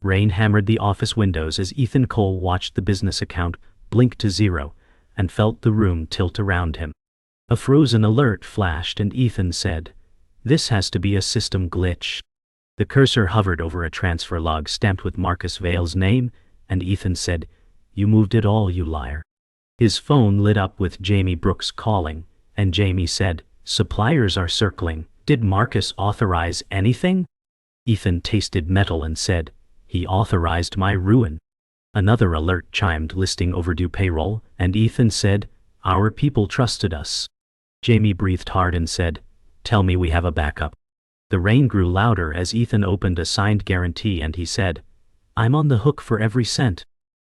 Rain hammered the office windows as Ethan Cole watched the business account blink to zero and felt the room tilt around him. A frozen alert flashed and Ethan said, "This has to be a system glitch." The cursor hovered over a transfer log stamped with Marcus Vale's name, and Ethan said, "You moved it all, you liar." His phone lit up with Jamie Brooks calling, and Jamie said, "Suppliers are circling. Did Marcus authorize anything?" Ethan tasted metal and said, "He authorized my ruin." Another alert chimed listing overdue payroll, and Ethan said, "Our people trusted us." Jamie breathed hard and said, "Tell me we have a backup." The rain grew louder as Ethan opened a signed guarantee and he said, "I'm on the hook for every cent."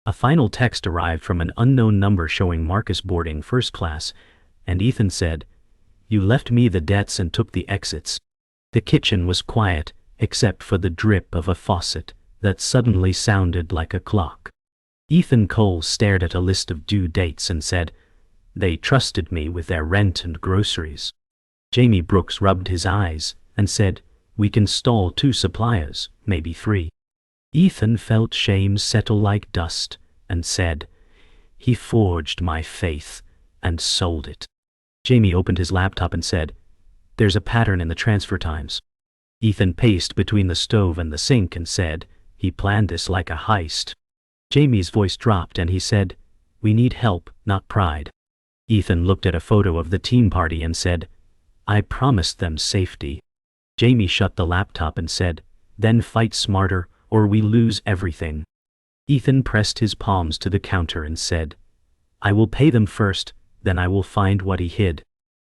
A final text arrived from an unknown number showing Marcus boarding first class, and Ethan said, "You left me the debts and took the exits." The kitchen was quiet, except for the drip of a faucet that suddenly sounded like a clock. Ethan Cole stared at a list of due dates and said, "They trusted me with their rent and groceries." Jamie Brooks rubbed his eyes and said, "We can stall 2 suppliers, maybe 3. Ethan felt shame settle like dust and said, "He forged my faith and sold it." Jamie opened his laptop and said, "There's a pattern in the transfer times." Ethan paced between the stove and the sink and said, "He planned this like a heist." Jamie's voice dropped and he said, "We need help, not pride." Ethan looked at a photo of the team party and said, "I promised them safety." Jamie shut the laptop and said, "Then fight smarter or we lose everything." Ethan pressed his palms to the counter and said, "I will pay them first, then I will find what he hid."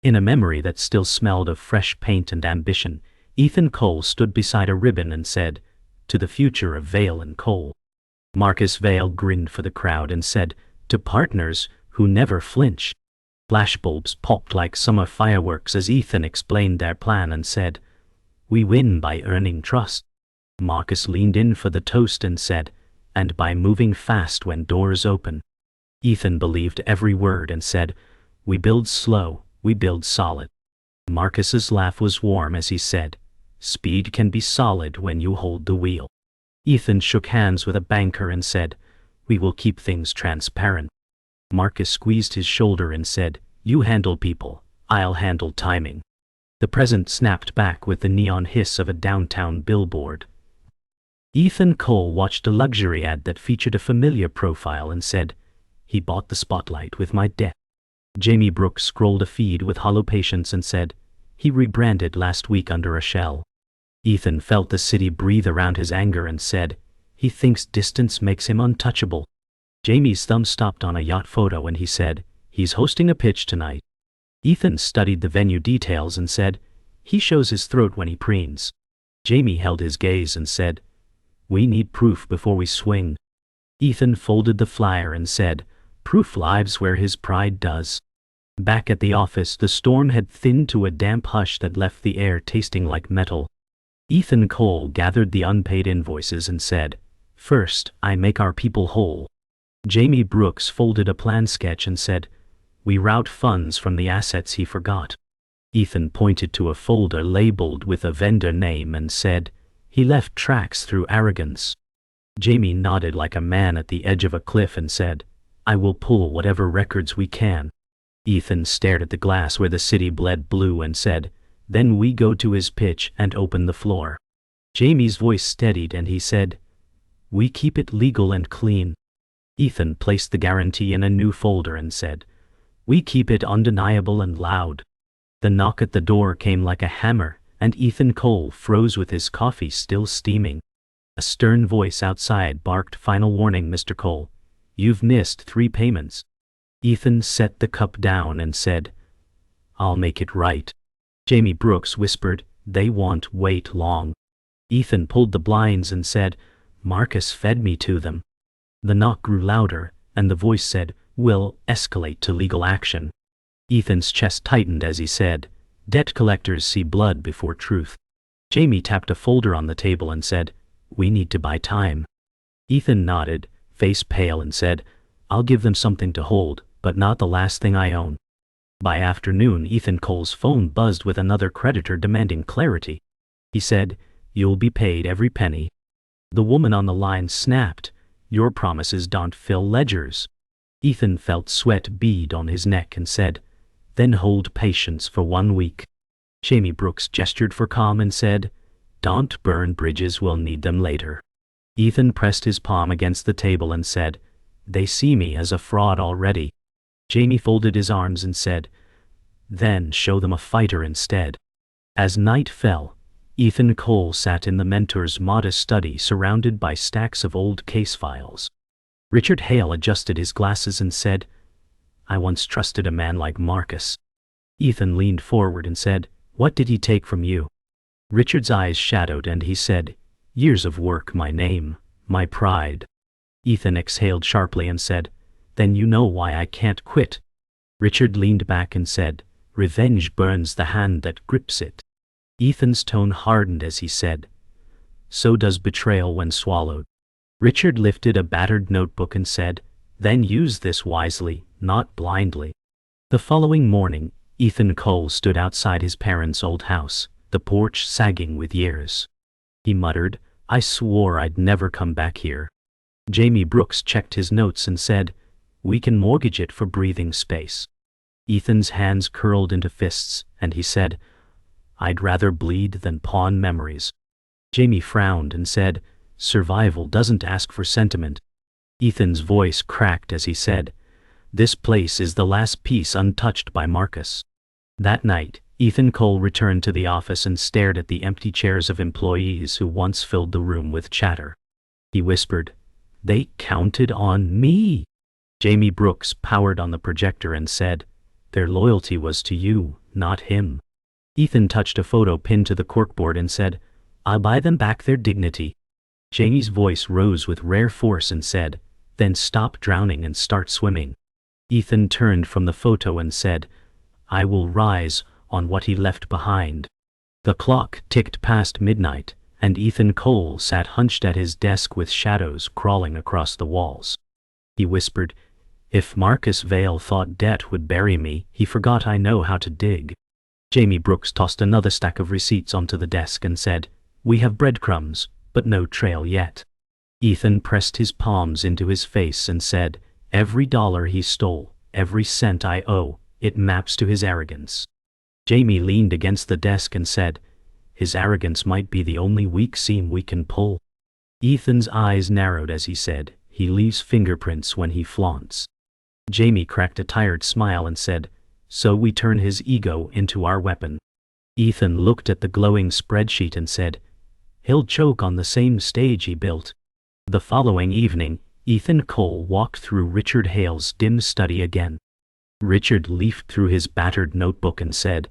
In a memory that still smelled of fresh paint and ambition, Ethan Cole stood beside a ribbon and said, "To the future of Vale and Cole." Marcus Vale grinned for the crowd and said, "To partners who never flinch." Flashbulbs popped like summer fireworks as Ethan explained their plan and said, "We win by earning trust." Marcus leaned in for the toast and said, "And by moving fast when doors open." Ethan believed every word and said, "We build slow, we build solid." Marcus's laugh was warm as he said, "Speed can be solid when you hold the wheel." Ethan shook hands with a banker and said, "We will keep things transparent." Marcus squeezed his shoulder and said, "You handle people, I'll handle timing." The present snapped back with the neon hiss of a downtown billboard. Ethan Cole watched a luxury ad that featured a familiar profile and said, "He bought the spotlight with my debt." Jamie Brooks scrolled a feed with hollow patience and said, "He rebranded last week under a shell." Ethan felt the city breathe around his anger and said, "He thinks distance makes him untouchable." Jamie's thumb stopped on a yacht photo and he said, "He's hosting a pitch tonight." Ethan studied the venue details and said, "He shows his throat when he preens." Jamie held his gaze and said, "We need proof before we swing." Ethan folded the flyer and said, "Proof lives where his pride does." Back at the office, the storm had thinned to a damp hush that left the air tasting like metal. Ethan Cole gathered the unpaid invoices and said, "First, I make our people whole." Jamie Brooks folded a plan sketch and said, "We route funds from the assets he forgot." Ethan pointed to a folder labeled with a vendor name and said, "He left tracks through arrogance." Jamie nodded like a man at the edge of a cliff and said, "I will pull whatever records we can." Ethan stared at the glass where the city bled blue and said, "Then we go to his pitch and open the floor." Jamie's voice steadied and he said, "We keep it legal and clean." Ethan placed the guarantee in a new folder and said, "We keep it undeniable and loud." The knock at the door came like a hammer, and Ethan Cole froze with his coffee still steaming. A stern voice outside barked, "Final warning, Mr. Cole. You've missed 3 payments." Ethan set the cup down and said, "I'll make it right." Jamie Brooks whispered, "They won't wait long." Ethan pulled the blinds and said, "Marcus fed me to them." The knock grew louder, and the voice said, "We'll escalate to legal action." Ethan's chest tightened as he said, "Debt collectors see blood before truth." Jamie tapped a folder on the table and said, "We need to buy time." Ethan nodded, face pale, and said, "I'll give them something to hold, but not the last thing I own." By afternoon, Ethan Cole's phone buzzed with another creditor demanding clarity. He said, "You'll be paid every penny." The woman on the line snapped, "Your promises don't fill ledgers." Ethan felt sweat bead on his neck and said, "Then hold patience for 1 week." Jamie Brooks gestured for calm and said, "Don't burn bridges, we'll need them later." Ethan pressed his palm against the table and said, "They see me as a fraud already." Jamie folded his arms and said, "Then show them a fighter instead." As night fell, Ethan Cole sat in the mentor's modest study surrounded by stacks of old case files. Richard Hale adjusted his glasses and said, "I once trusted a man like Marcus." Ethan leaned forward and said, "What did he take from you?" Richard's eyes shadowed and he said, "Years of work, my name, my pride." Ethan exhaled sharply and said, "Then you know why I can't quit." Richard leaned back and said, "Revenge burns the hand that grips it." Ethan's tone hardened as he said, "So does betrayal when swallowed." Richard lifted a battered notebook and said, "Then use this wisely, not blindly." The following morning, Ethan Cole stood outside his parents' old house, the porch sagging with years. He muttered, "I swore I'd never come back here." Jamie Brooks checked his notes and said, "We can mortgage it for breathing space." Ethan's hands curled into fists, and he said, "I'd rather bleed than pawn memories." Jamie frowned and said, "Survival doesn't ask for sentiment." Ethan's voice cracked as he said, "This place is the last piece untouched by Marcus." That night, Ethan Cole returned to the office and stared at the empty chairs of employees who once filled the room with chatter. He whispered, "They counted on me." Jamie Brooks powered on the projector and said, "Their loyalty was to you, not him." Ethan touched a photo pinned to the corkboard and said, "I'll buy them back their dignity." Jamie's voice rose with rare force and said, "Then stop drowning and start swimming." Ethan turned from the photo and said, "I will rise on what he left behind." The clock ticked past midnight, and Ethan Cole sat hunched at his desk with shadows crawling across the walls. He whispered, "If Marcus Vale thought debt would bury me, he forgot I know how to dig." Jamie Brooks tossed another stack of receipts onto the desk and said, "We have breadcrumbs, but no trail yet." Ethan pressed his palms into his face and said, "Every dollar he stole, every cent I owe, it maps to his arrogance." Jamie leaned against the desk and said, "His arrogance might be the only weak seam we can pull." Ethan's eyes narrowed as he said, "He leaves fingerprints when he flaunts." Jamie cracked a tired smile and said, "So we turn his ego into our weapon." Ethan looked at the glowing spreadsheet and said, "He'll choke on the same stage he built." The following evening, Ethan Cole walked through Richard Hale's dim study again. Richard leafed through his battered notebook and said,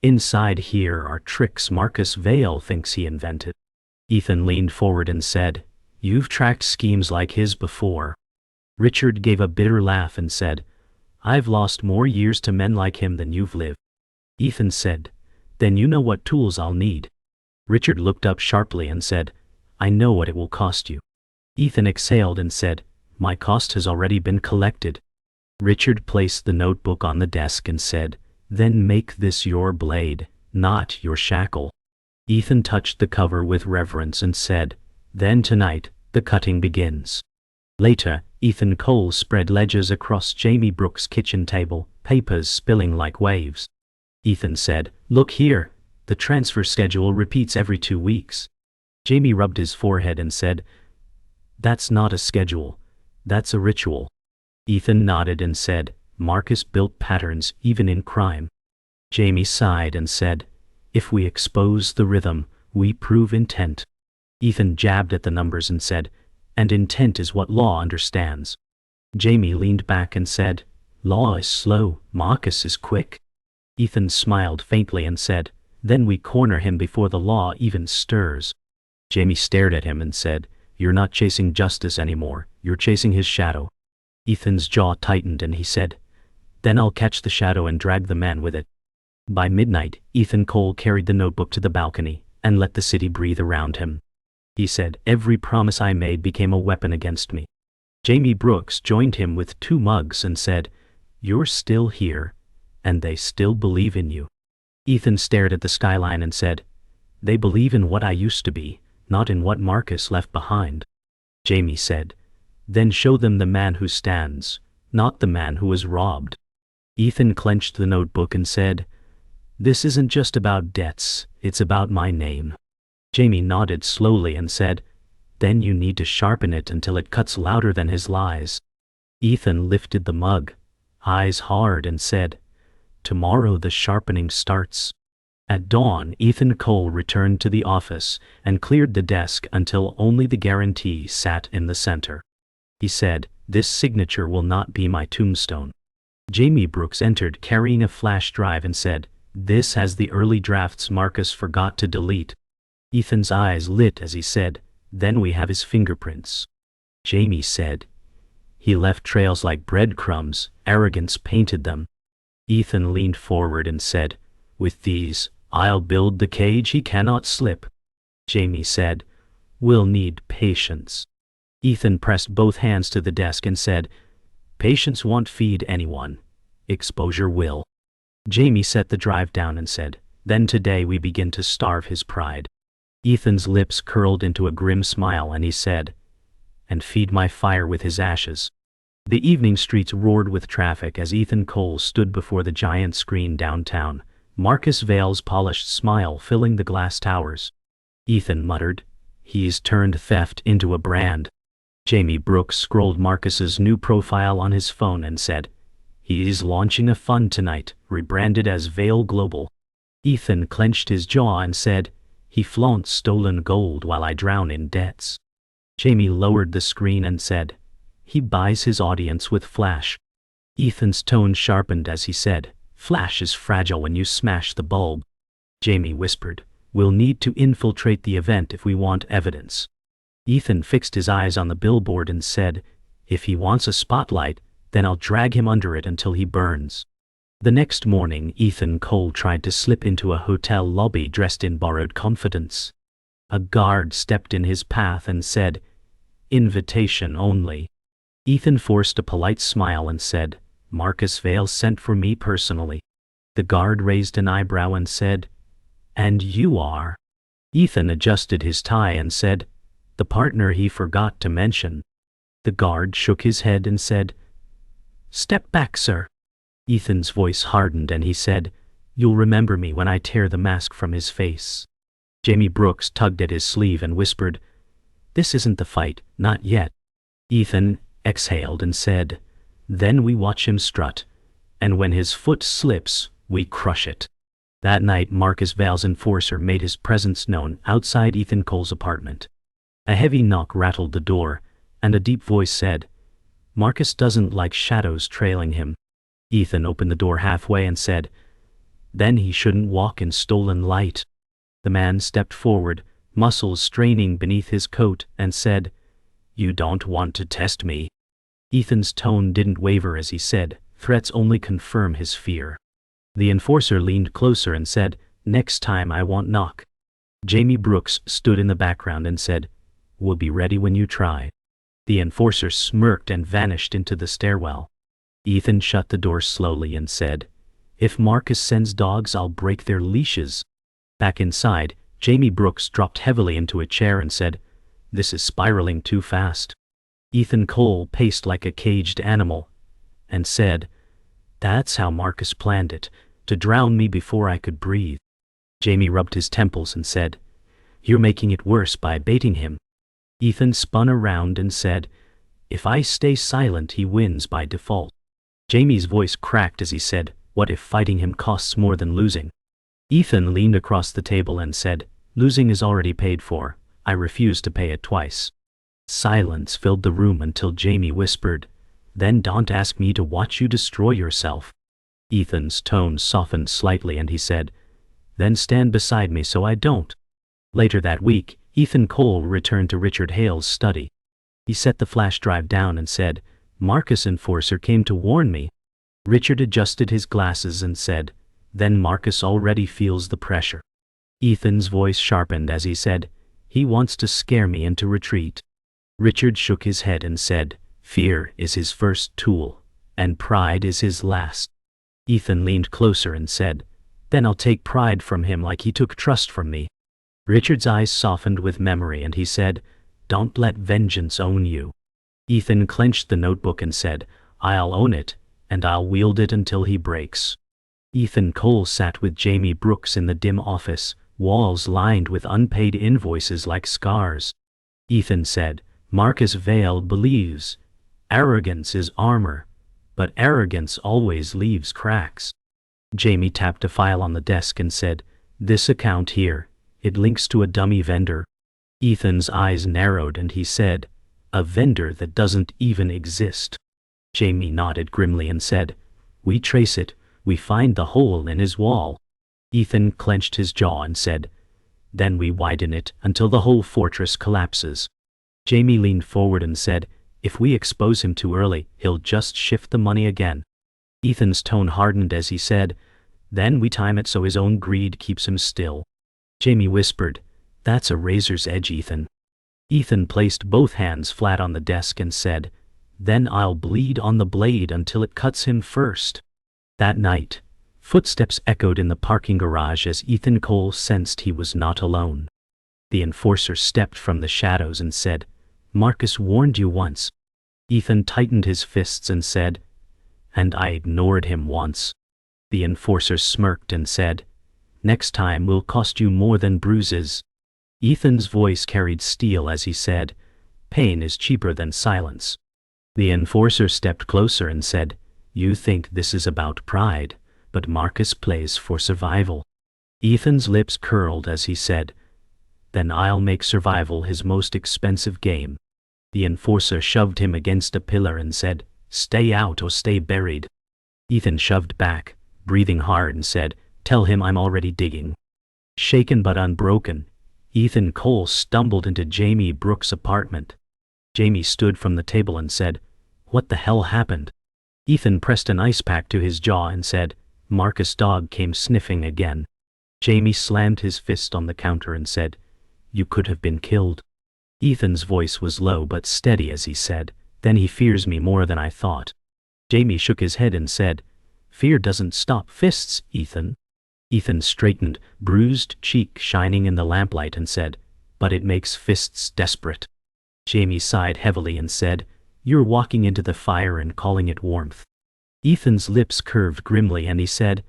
"Inside here are tricks Marcus Vale thinks he invented." Ethan leaned forward and said, "You've tracked schemes like his before." Richard gave a bitter laugh and said, "I've lost more years to men like him than you've lived." Ethan said, "Then you know what tools I'll need." Richard looked up sharply and said, "I know what it will cost you." Ethan exhaled and said, "My cost has already been collected." Richard placed the notebook on the desk and said, "Then make this your blade, not your shackle." Ethan touched the cover with reverence and said, "Then tonight, the cutting begins." Later, Ethan Cole spread ledgers across Jamie Brooks' kitchen table, papers spilling like waves. Ethan said, "Look here, the transfer schedule repeats every 2 weeks." Jamie rubbed his forehead and said, "That's not a schedule, that's a ritual." Ethan nodded and said, "Marcus built patterns even in crime." Jamie sighed and said, "If we expose the rhythm, we prove intent." Ethan jabbed at the numbers and said, "And intent is what law understands." Jamie leaned back and said, "Law is slow, Marcus is quick." Ethan smiled faintly and said, "Then we corner him before the law even stirs." Jamie stared at him and said, "You're not chasing justice anymore, you're chasing his shadow." Ethan's jaw tightened and he said, "Then I'll catch the shadow and drag the man with it." By midnight, Ethan Cole carried the notebook to the balcony and let the city breathe around him. He said, "Every promise I made became a weapon against me." Jamie Brooks joined him with 2 mugs and said, "You're still here, and they still believe in you." Ethan stared at the skyline and said, "They believe in what I used to be, not in what Marcus left behind. Jamie said, then show them the man who stands, not the man who was robbed. Ethan clenched the notebook and said, this isn't just about debts, it's about my name. Jamie nodded slowly and said, then you need to sharpen it until it cuts louder than his lies. Ethan lifted the mug, eyes hard, and said, tomorrow the sharpening starts. At dawn, Ethan Cole returned to the office and cleared the desk until only the guarantee sat in the center. He said, this signature will not be my tombstone. Jamie Brooks entered carrying a flash drive and said, this has the early drafts Marcus forgot to delete. Ethan's eyes lit as he said, then we have his fingerprints. Jamie said, he left trails like breadcrumbs, arrogance painted them. Ethan leaned forward and said, with these, I'll build the cage he cannot slip. Jamie said, we'll need patience. Ethan pressed both hands to the desk and said, patience won't feed anyone. Exposure will. Jamie set the drive down and said, then today we begin to starve his pride. Ethan's lips curled into a grim smile and he said, and feed my fire with his ashes. The evening streets roared with traffic as Ethan Cole stood before the giant screen downtown, Marcus Vale's polished smile filling the glass towers. Ethan muttered, he's turned theft into a brand. Jamie Brooks scrolled Marcus's new profile on his phone and said, he's launching a fund tonight, rebranded as Vale Global. Ethan clenched his jaw and said, he flaunts stolen gold while I drown in debts. Jamie lowered the screen and said, he buys his audience with flash. Ethan's tone sharpened as he said, flash is fragile when you smash the bulb. Jamie whispered, we'll need to infiltrate the event if we want evidence. Ethan fixed his eyes on the billboard and said, if he wants a spotlight, then I'll drag him under it until he burns. The next morning, Ethan Cole tried to slip into a hotel lobby dressed in borrowed confidence. A guard stepped in his path and said, invitation only. Ethan forced a polite smile and said, Marcus Vale sent for me personally. The guard raised an eyebrow and said, and you are? Ethan adjusted his tie and said, the partner he forgot to mention. The guard shook his head and said, step back, sir. Ethan's voice hardened and he said, you'll remember me when I tear the mask from his face. Jamie Brooks tugged at his sleeve and whispered, this isn't the fight, not yet. Ethan exhaled and said, then we watch him strut, and when his foot slips, we crush it. That night, Marcus Vale's enforcer made his presence known outside Ethan Cole's apartment. A heavy knock rattled the door, and a deep voice said, Marcus doesn't like shadows trailing him. Ethan opened the door halfway and said, then he shouldn't walk in stolen light. The man stepped forward, muscles straining beneath his coat, and said, you don't want to test me. Ethan's tone didn't waver as he said, threats only confirm his fear. The enforcer leaned closer and said, next time I won't knock. Jamie Brooks stood in the background and said, we'll be ready when you try. The enforcer smirked and vanished into the stairwell. Ethan shut the door slowly and said, if Marcus sends dogs, I'll break their leashes. Back inside, Jamie Brooks dropped heavily into a chair and said, this is spiraling too fast. Ethan Cole paced like a caged animal and said, that's how Marcus planned it, to drown me before I could breathe. Jamie rubbed his temples and said, you're making it worse by baiting him. Ethan spun around and said, if I stay silent, he wins by default. Jamie's voice cracked as he said, what if fighting him costs more than losing? Ethan leaned across the table and said, losing is already paid for. I refuse to pay it twice. Silence filled the room until Jamie whispered, then don't ask me to watch you destroy yourself. Ethan's tone softened slightly and he said, then stand beside me so I don't. Later that week, Ethan Cole returned to Richard Hale's study. He set the flash drive down and said, Marcus enforcer came to warn me. Richard adjusted his glasses and said, then Marcus already feels the pressure. Ethan's voice sharpened as he said, he wants to scare me into retreat. Richard shook his head and said, fear is his first tool, and pride is his last. Ethan leaned closer and said, then I'll take pride from him like he took trust from me. Richard's eyes softened with memory and he said, "Don't let vengeance own you." Ethan clenched the notebook and said, "I'll own it, and I'll wield it until he breaks." Ethan Cole sat with Jamie Brooks in the dim office, walls lined with unpaid invoices like scars. Ethan said, "Marcus Vale believes arrogance is armor, but arrogance always leaves cracks." Jamie tapped a file on the desk and said, "This account here, it links to a dummy vendor." Ethan's eyes narrowed and he said, "A vendor that doesn't even exist." Jamie nodded grimly and said, "We trace it, we find the hole in his wall." Ethan clenched his jaw and said, "Then we widen it until the whole fortress collapses." Jamie leaned forward and said, "If we expose him too early, he'll just shift the money again." Ethan's tone hardened as he said, "Then we time it so his own greed keeps him still." Jamie whispered, "That's a razor's edge, Ethan." Ethan placed both hands flat on the desk and said, "Then I'll bleed on the blade until it cuts him first." That night, footsteps echoed in the parking garage as Ethan Cole sensed he was not alone. The enforcer stepped from the shadows and said, "Marcus warned you once." Ethan tightened his fists and said, "And I ignored him once." The enforcer smirked and said, "Next time will cost you more than bruises." Ethan's voice carried steel as he said, "Pain is cheaper than silence." The enforcer stepped closer and said, "You think this is about pride, but Marcus plays for survival." Ethan's lips curled as he said, "Then I'll make survival his most expensive game." The enforcer shoved him against a pillar and said, "Stay out or stay buried." Ethan shoved back, breathing hard, and said, "Tell him I'm already digging." Shaken but unbroken, Ethan Cole stumbled into Jamie Brooks' apartment. Jamie stood from the table and said, "What the hell happened?" Ethan pressed an ice pack to his jaw and said, "Marcus' dog came sniffing again." Jamie slammed his fist on the counter and said, "You could have been killed." Ethan's voice was low but steady as he said, "Then he fears me more than I thought." Jamie shook his head and said, "Fear doesn't stop fists, Ethan." Ethan straightened, bruised cheek shining in the lamplight, and said, "But it makes fists desperate." Jamie sighed heavily and said, "You're walking into the fire and calling it warmth." Ethan's lips curved grimly and he said,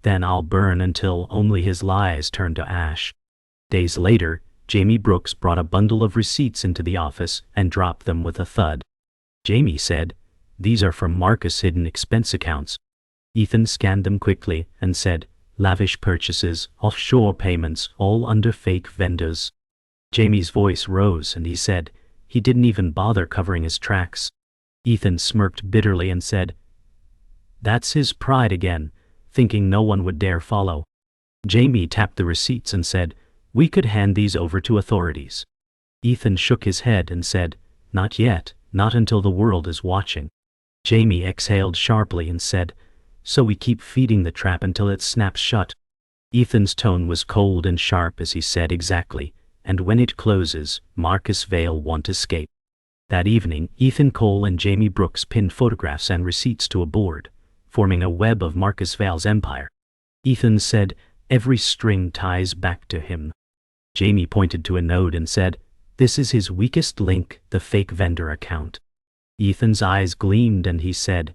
"Then I'll burn until only his lies turn to ash." Days later, Jamie Brooks brought a bundle of receipts into the office and dropped them with a thud. Jamie said, "These are from Marcus' hidden expense accounts." Ethan scanned them quickly and said, "Lavish purchases, offshore payments, all under fake vendors." Jamie's voice rose and he said, "He didn't even bother covering his tracks." Ethan smirked bitterly and said, "That's his pride again, thinking no one would dare follow." Jamie tapped the receipts and said, "We could hand these over to authorities." Ethan shook his head and said, "Not yet, not until the world is watching." Jamie exhaled sharply and said, "So we keep feeding the trap until it snaps shut." Ethan's tone was cold and sharp as he said, "Exactly, and when it closes, Marcus Vale won't escape." That evening, Ethan Cole and Jamie Brooks pinned photographs and receipts to a board, forming a web of Marcus Vale's empire. Ethan said, "Every string ties back to him." Jamie pointed to a node and said, "This is his weakest link, the fake vendor account." Ethan's eyes gleamed and he said,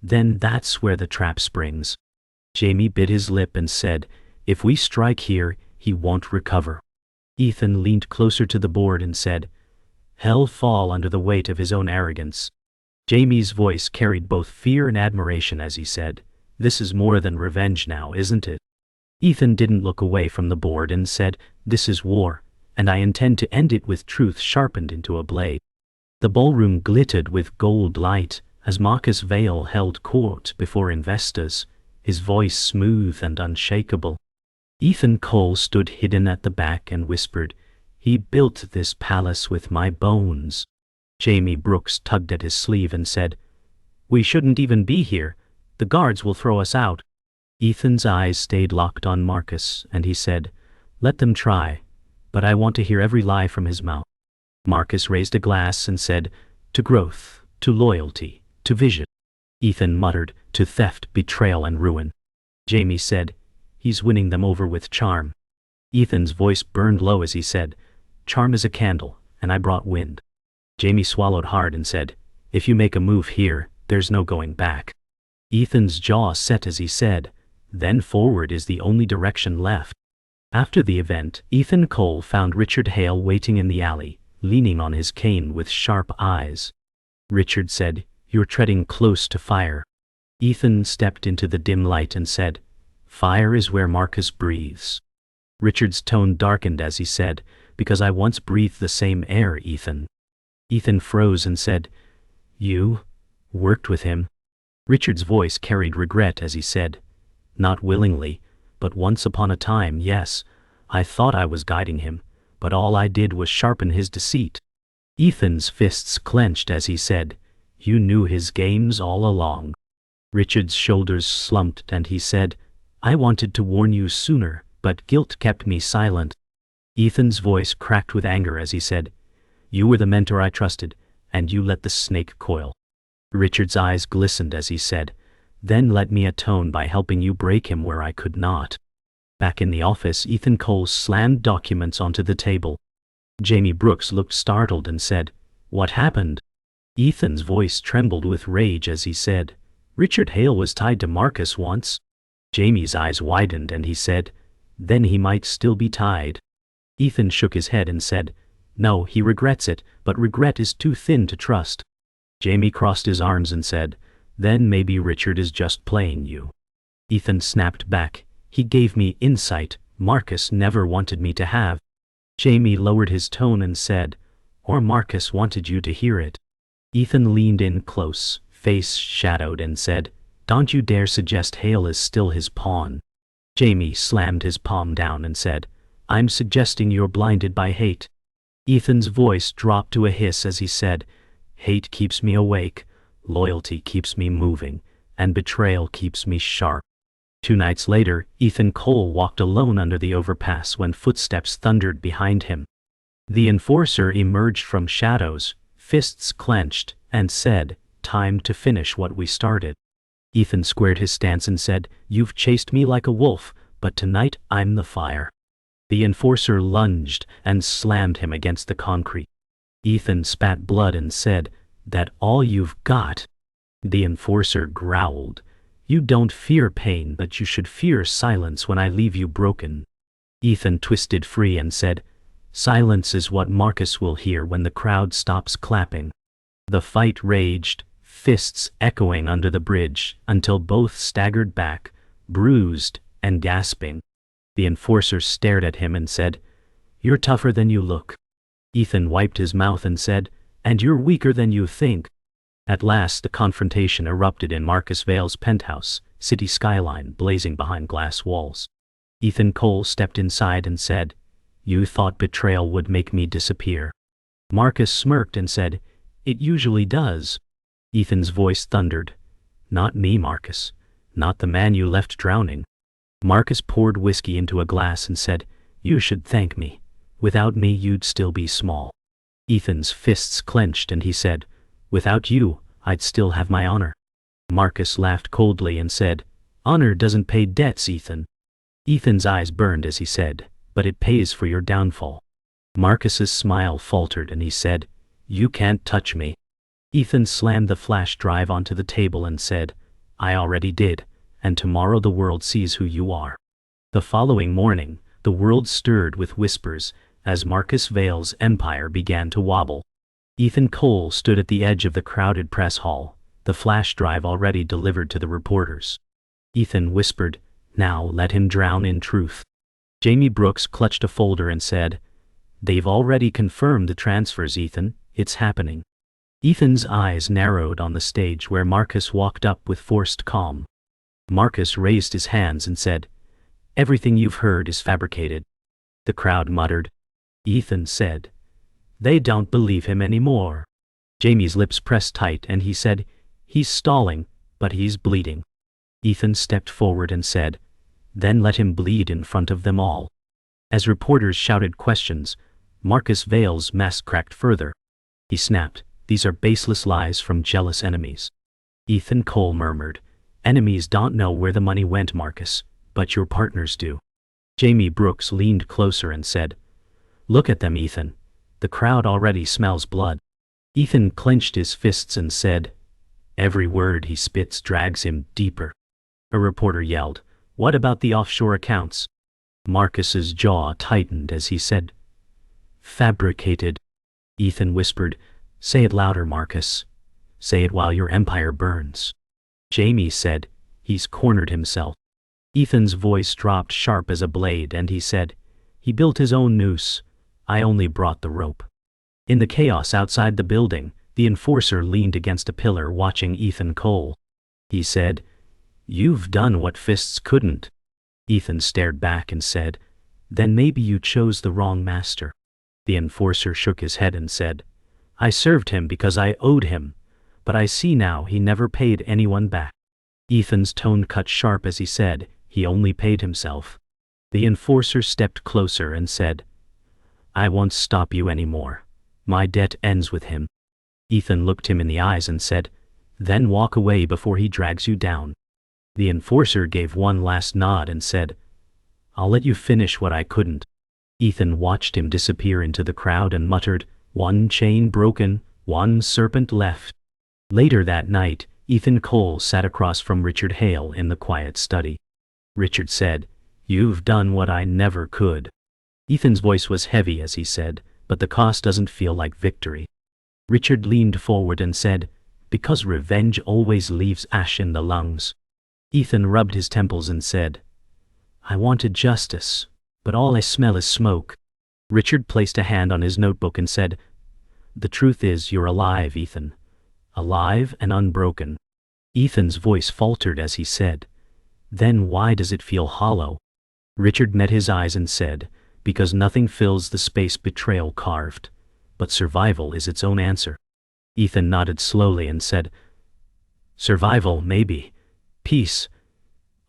"Then that's where the trap springs." Jamie bit his lip and said, "If we strike here, he won't recover." Ethan leaned closer to the board and said, "Hell fall under the weight of his own arrogance." Jamie's voice carried both fear and admiration as he said, "This is more than revenge now, isn't it?" Ethan didn't look away from the board and said, "This is war, and I intend to end it with truth sharpened into a blade." The ballroom glittered with gold light as Marcus Vale held court before investors, his voice smooth and unshakable. Ethan Cole stood hidden at the back and whispered, "He built this palace with my bones." Jamie Brooks tugged at his sleeve and said, "We shouldn't even be here. The guards will throw us out." Ethan's eyes stayed locked on Marcus, and he said, "Let them try, but I want to hear every lie from his mouth." Marcus raised a glass and said, "To growth, to loyalty, to vision." Ethan muttered, "To theft, betrayal, and ruin." Jamie said, "He's winning them over with charm." Ethan's voice burned low as he said, "Charm is a candle, and I brought wind." Jamie swallowed hard and said, "If you make a move here, there's no going back." Ethan's jaw set as he said, "Then forward is the only direction left." After the event, Ethan Cole found Richard Hale waiting in the alley, leaning on his cane with sharp eyes. Richard said, "You're treading close to fire." Ethan stepped into the dim light and said, "Fire is where Marcus breathes." Richard's tone darkened as he said, "Because I once breathed the same air, Ethan." Ethan froze and said, "You worked with him?" Richard's voice carried regret as he said, "Not willingly, but once upon a time, yes. I thought I was guiding him, but all I did was sharpen his deceit." Ethan's fists clenched as he said, "You knew his games all along." Richard's shoulders slumped and he said, "I wanted to warn you sooner, but guilt kept me silent." Ethan's voice cracked with anger as he said, "You were the mentor I trusted, and you let the snake coil." Richard's eyes glistened as he said, "Then let me atone by helping you break him where I could not." Back in the office, Ethan Cole slammed documents onto the table. Jamie Brooks looked startled and said, "What happened?" Ethan's voice trembled with rage as he said, "Richard Hale was tied to Marcus once." Jamie's eyes widened and he said, "Then he might still be tied." Ethan shook his head and said, "No, he regrets it, but regret is too thin to trust." Jamie crossed his arms and said, "Then maybe Richard is just playing you." Ethan snapped back, "He gave me insight Marcus never wanted me to have." Jamie lowered his tone and said, "Or Marcus wanted you to hear it." Ethan leaned in close, face shadowed, and said, "Don't you dare suggest Hale is still his pawn." Jamie slammed his palm down and said, "I'm suggesting you're blinded by hate." Ethan's voice dropped to a hiss as he said, "Hate keeps me awake, loyalty keeps me moving, and betrayal keeps me sharp." 2 nights later, Ethan Cole walked alone under the overpass when footsteps thundered behind him. The enforcer emerged from shadows, fists clenched, and said, "Time to finish what we started." Ethan squared his stance and said, "You've chased me like a wolf, but tonight I'm the fire." The enforcer lunged and slammed him against the concrete. Ethan spat blood and said, "That all you've got?" The enforcer growled, "You don't fear pain, but you should fear silence when I leave you broken." Ethan twisted free and said, "Silence is what Marcus will hear when the crowd stops clapping." The fight raged, fists echoing under the bridge, until both staggered back, bruised and gasping. The enforcer stared at him and said, "You're tougher than you look." Ethan wiped his mouth and said, "And you're weaker than you think." At last the confrontation erupted in Marcus Vale's penthouse, city skyline blazing behind glass walls. Ethan Cole stepped inside and said, "You thought betrayal would make me disappear." Marcus smirked and said, "It usually does." Ethan's voice thundered, "Not me, Marcus. Not the man you left drowning." Marcus poured whiskey into a glass and said, "You should thank me. Without me you'd still be small." Ethan's fists clenched and he said, "Without you, I'd still have my honor." Marcus laughed coldly and said, "Honor doesn't pay debts, Ethan." Ethan's eyes burned as he said, "But it pays for your downfall." Marcus's smile faltered and he said, "You can't touch me." Ethan slammed the flash drive onto the table and said, "I already did, and tomorrow the world sees who you are." The following morning, the world stirred with whispers as Marcus Vale's empire began to wobble. Ethan Cole stood at the edge of the crowded press hall, the flash drive already delivered to the reporters. Ethan whispered, "Now let him drown in truth." Jamie Brooks clutched a folder and said, "They've already confirmed the transfers, Ethan. It's happening." Ethan's eyes narrowed on the stage where Marcus walked up with forced calm. Marcus raised his hands and said, "Everything you've heard is fabricated." The crowd muttered. Ethan said, "They don't believe him anymore." Jamie's lips pressed tight and he said, "He's stalling, but he's bleeding." Ethan stepped forward and said, "Then let him bleed in front of them all." As reporters shouted questions, Marcus Vale's mask cracked further. He snapped, "These are baseless lies from jealous enemies." Ethan Cole murmured, "Enemies don't know where the money went, Marcus, but your partners do." Jamie Brooks leaned closer and said, "Look at them, Ethan. The crowd already smells blood." Ethan clenched his fists and said, "Every word he spits drags him deeper." A reporter yelled, "What about the offshore accounts?" Marcus's jaw tightened as he said, "Fabricated." Ethan whispered, "Say it louder, Marcus. Say it while your empire burns." Jamie said, "He's cornered himself." Ethan's voice dropped sharp as a blade and he said, "He built his own noose. I only brought the rope." In the chaos outside the building, the enforcer leaned against a pillar watching Ethan Cole. He said, "You've done what fists couldn't." Ethan stared back and said, "Then maybe you chose the wrong master." The enforcer shook his head and said, "I served him because I owed him, but I see now he never paid anyone back." Ethan's tone cut sharp as he said, "He only paid himself." The enforcer stepped closer and said, "I won't stop you anymore. My debt ends with him." Ethan looked him in the eyes and said, "Then walk away before he drags you down." The enforcer gave one last nod and said, "I'll let you finish what I couldn't." Ethan watched him disappear into the crowd and muttered, "One chain broken, one serpent left." Later that night, Ethan Cole sat across from Richard Hale in the quiet study. Richard said, "You've done what I never could." Ethan's voice was heavy as he said, "But the cost doesn't feel like victory." Richard leaned forward and said, "Because revenge always leaves ash in the lungs." Ethan rubbed his temples and said, "I wanted justice, but all I smell is smoke." Richard placed a hand on his notebook and said, "The truth is you're alive, Ethan. Alive and unbroken." Ethan's voice faltered as he said, "Then why does it feel hollow?" Richard met his eyes and said, "Because nothing fills the space betrayal carved, but survival is its own answer." Ethan nodded slowly and said, "Survival, maybe. Peace,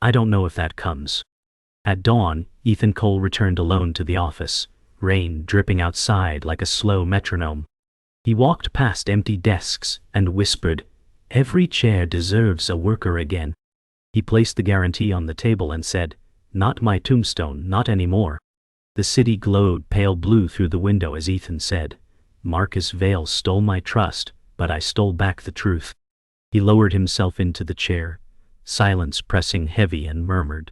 I don't know if that comes." At dawn, Ethan Cole returned alone to the office, rain dripping outside like a slow metronome. He walked past empty desks and whispered, "Every chair deserves a worker again." He placed the guarantee on the table and said, "Not my tombstone, not anymore." The city glowed pale blue through the window as Ethan said, "Marcus Vale stole my trust, but I stole back the truth." He lowered himself into the chair, silence pressing heavy, and murmured,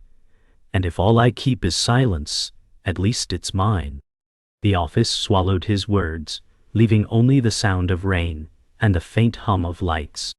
"And if all I keep is silence, at least it's mine." The office swallowed his words, leaving only the sound of rain and a faint hum of lights.